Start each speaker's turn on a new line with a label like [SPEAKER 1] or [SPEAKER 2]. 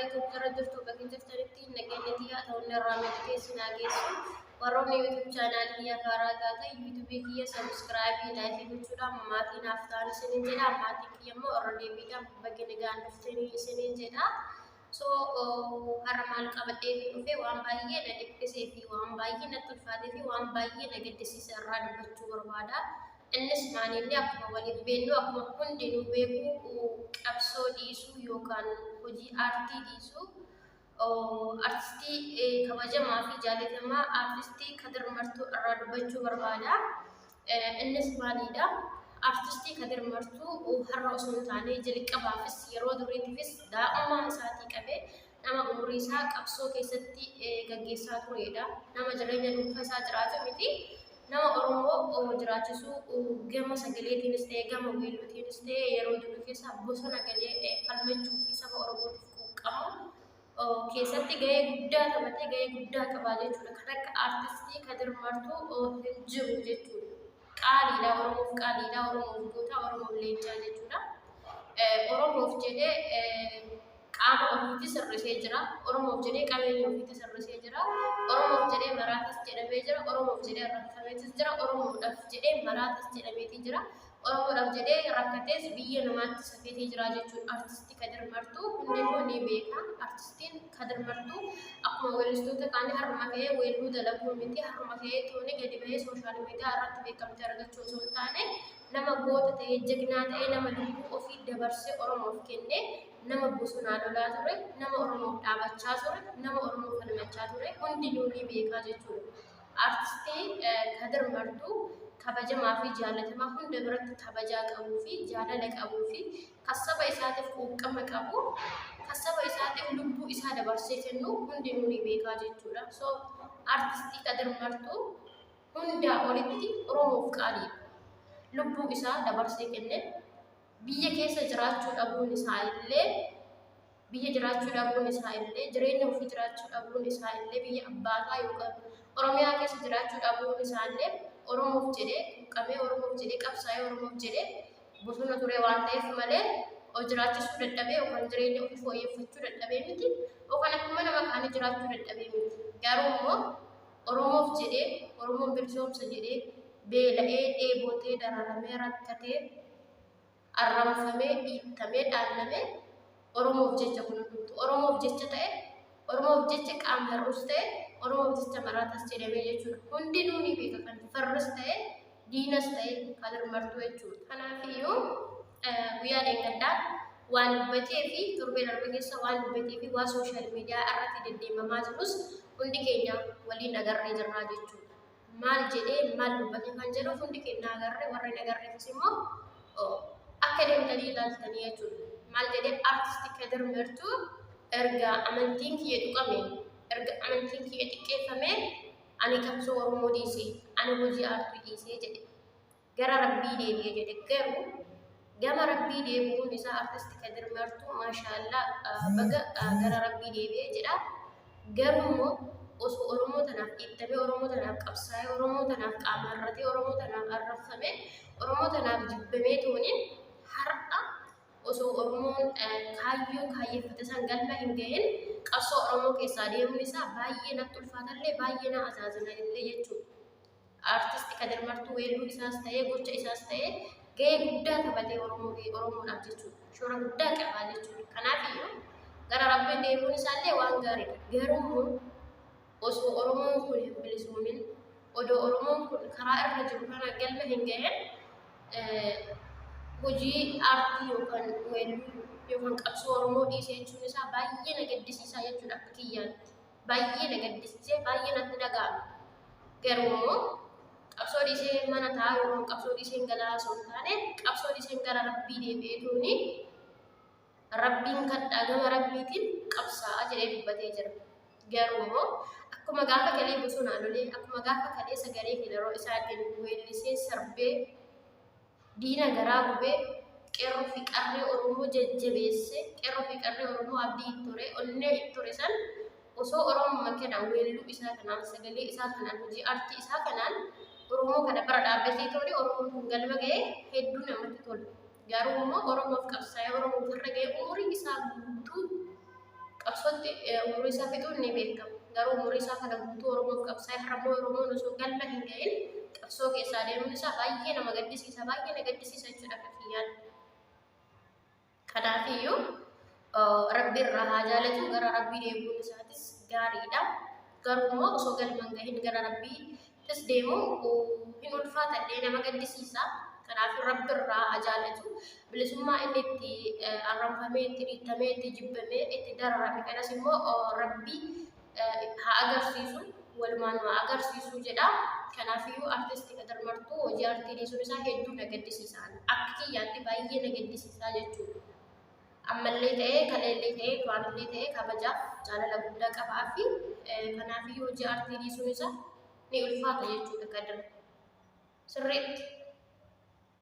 [SPEAKER 1] عليكم ترددتوا بقين تفترتي نجنتي أتون الرامتي سناجيسو وروني يوتيوب channel هي فاراتاتا يوتيوب هي سبسكرايب لايك يوتيوب ما في نفتان سنين جدا ما تكيا مو أردي بيدا بقين جان تفتني سنين جدا so haramal qabadhe dhufe waan baay'ee na dhiphise fi waan baay'ee na tulfaate fi waan baay'ee na gaddisiise irraa dubbachuu barbaada. Innis maalinni akkuma waliin beeknu akkuma hundinuu beeku qabsoo dhiisuu yookaan hojii aartii dhiisuu artistii kabajamaa fi jaalatamaa artistii Kadir Martuu irraa dubbachuu barbaada. Innis maalidha? Artistii Kadir Martuu har'a osoo hin taane jalqabaafis yeroo duriitiifis daa'ummaa isaatii qabee nama umurii isaa qabsoo keessatti gaggeessaa turedha. Nama jireenya dhuunfaa isaa jiraatu miti. Nama Oromoo jiraachisuu gama sagaleetiinis ta'ee gama weelluutiinis ta'ee yeroo durii keessa bosona galee falmachuu fi saba Oromootiif quuqqamu keessatti gahee guddaa taphatee gahee guddaa qabaa jechuudha. Kan akka artistii Kadir Martuu hin jiru jechuudha. Qaaliidha Oromoof qaaliidha Oromoof goota Oromoof leencaa jechuudha. Oromoof jedhee qaama ofiitti sirrisee jira. Oromoof jedhee qabeenya ofiitti sirrisee jira. Oromoof jedhee maraatas jedhamee jira. Oromoof jedhee rakkateetis jira. Oromoodhaaf jedhee maraatas jedhameeti jira. Oromoodhaaf jedhee rakkatees biyya namaatti safeetee jira jechuudha. Artistii Kadir Martuu hundinuu ni beeka. Artistiin Kadir Martuu akkuma weellistoota kaanii harma ka'ee weelluu dalaguu miti. Harma ka'ee tooni gadi bahee sooshaal miidiyaa irratti beekamtii argachuu osoo hin taane nama goota ta'ee jagnaa ta'ee nama lubbuu ofii dabarsee Oromoof kennee nama bosonaa lolaa ture, nama Oromoof dhaabachaa ture, nama Oromoof falmachaa ture hundinuu ni beekaa jechuudha. Artistii Kadir Martuu kabajamaa fi jaalatamaa hunda biratti kabajaa qabuu fi jaalala qabuu fi kan saba isaatiif quuqqama qabu, kan saba isaatiif lubbuu isaa dabarsee kennu hundinuu ni beekaa jechuudha. So artistii Kadir Martuu hundaa olitti Oromoof qaaliidha. Lubbuu isaa dabarsee kenne biyya keessa jiraachuu dhabuun isaa illee jireenya ofii jiraachuu dhabuun isaa illee biyya abbaataa yookaan Oromiyaa keessa jiraachuu dhabuun isaa illee Oromoof jedhee quuqqamee Oromoof jedhee qabsaa'ee Oromoof jedhee bosona ture waan ta'eef malee jiraachisuu dadhabee yookaan jireenya ofii fooyyeffachuu dadhabee miti yookaan akkuma nama kaanii jiraachuu dadhabee miti. Garuu immoo Oromoof jedhee Oromoon bilisoomsa jedhee beela'ee dheebotee dararamee rakkatee arrabsamee dhiittamee dhaallamee Oromoof jecha kun hundumtu Oromoof jecha ta'e Oromoof jecha qaama hir'us ta'e Oromoof jecha maraatas jedhamee jechuudha. Hundinuu ni beeka kan farras ta'e diinas ta'e Kadir Martuu jechuudha. Kanaafiyyuu guyyaa dheengaddaa waan dubbatee fi torbee darbe keessa waan dubbatee fi waan sooshaal miidiyaa irratti deddeemamaa jirus hundi keenya waliin agarree jirraa jechuudha. Maal jedhee maal dubbatee kan jedhu hundi keenya agarree warreen agarreefis immoo akka deemtanii ilaaltanii jechuudha. Maal jedhee artistii Kadir Martuu erga amantiin kiyya tuqame, erga amantiin kiyya xiqqeeffame, ani qabsoo Oromoo dhiisee, ani hojii aartii dhiisee jedhe. Gara Rabbii deebi'ee jedhe. Garuu gama Rabbii deebi'uun isaa artistii Kadir Martuu maashaallah baga gara Rabbii deebi'ee jedha. Garuu immoo osoo Oromoo tanaaf dhiittamee, Oromoo tanaaf qabsaa'ee, Oromoo tanaaf qaama irratee, Oromoo tanaaf arrabsamee, Oromoo tanaaf jibbamee tooniin har'a osoo Oromoon kaayyoo kaayyeeffate san galma hin gahin qabsoo Oromoo keessaa deemuun isaa baay'ee natti ulfaatallee baay'ee na azaazanallee jechuudha. Artistii Kadir Martuu weelluu isaas ta'ee gocha isaas ta'ee gahee guddaa taphatee Oromoodhaaf jechuudha. Shoora guddaa qabaa jechuudha. Kanaafiyyuu gara Rabbiin deemuun isaallee waan gaariidha. Garuu osoo Oromoon kun hin bilisoomin, odoo Oromoon kun karaa irra jiru kana galma hin gahin hojii aartii yookaan weelluu yookaan qabsoo Oromoo dhiisee jechuun isaa baay'ee na gaddisiisaa jechuudha akka kiyyaatti. Baay'ee na gaddisiisee baay'ee natti dhaga'ama. Garuu immoo qabsoo dhiisee mana taa'aa yookaan qabsoo dhiisee galaa osoo hin taane qabsoo dhiisee gara Rabbii deebi'ee tooni Rabbiin kadhaa gama Rabbiitiin qabsaa'aa jedhee dubbatee jira. Garuu immoo akkuma gaafa galee bosonaa lolee akkuma gaafa kalee sagalee filaroo isaatiin weellisee sarbee diina garaa gubee qeerroo fi qarree Oromoo jajjabeesse qeerroo fi qarree Oromoo abdii ittore onnee ittore san osoo Oromoo makkanaan weelluu isaa kanaan sagalee isaa kanaan hojii aartii isaa kanaan Oromoo kana bira dhaabbatee tole Oromoon kun galma ga'ee hedduu namatti tola. Garuu immoo Oromoof qabsaa'ee Oromoof irra ga'ee umurii isaa guutuu qabsootti umurii isaa fixuun ni beekama. Garuu umurii isaa kana guutuu Oromoof qabsaa'ee har'ammoo Oromoon osoo galma hin ga'in qabsoo keessaa deemuun isaa baay'ee nama gaddisiisa, baay'ee na gaddisiisa jechuudha kan kiyyaan. Kanaafiyyuu Rabbi irraa haa jaalatu, gara Rabbii deemuun isaatis gaariidha. Garuu immoo osoo galma hin ga'in gara Rabbiittis deemuun hin ulfaatadhee nama gaddisiisa. Kanaaf Rabbi irraa haa jaalatu. Bilisummaa inni itti arrabsamee, itti dhiittamee, itti jibbamee, itti dararame kanas immoo Rabbi haa agarsiisu, walumaan haa agarsiisu jedha. Kanaafiyyuu artistii Qadar Martuu hojii aartii dhiisuun isaa hedduu na gaddisiisa. Akka kiyyaatti baay'ee na gaddisiisa jechuudha. Ammallee ta'ee, kaleellee ta'ee, duraanillee ta'ee kabajaaf jaalala guddaa qabaa fi kanaafiyyuu hojii aartii dhiisuun isaa ni ulfaata jechuudha Qadar. Sirriitti.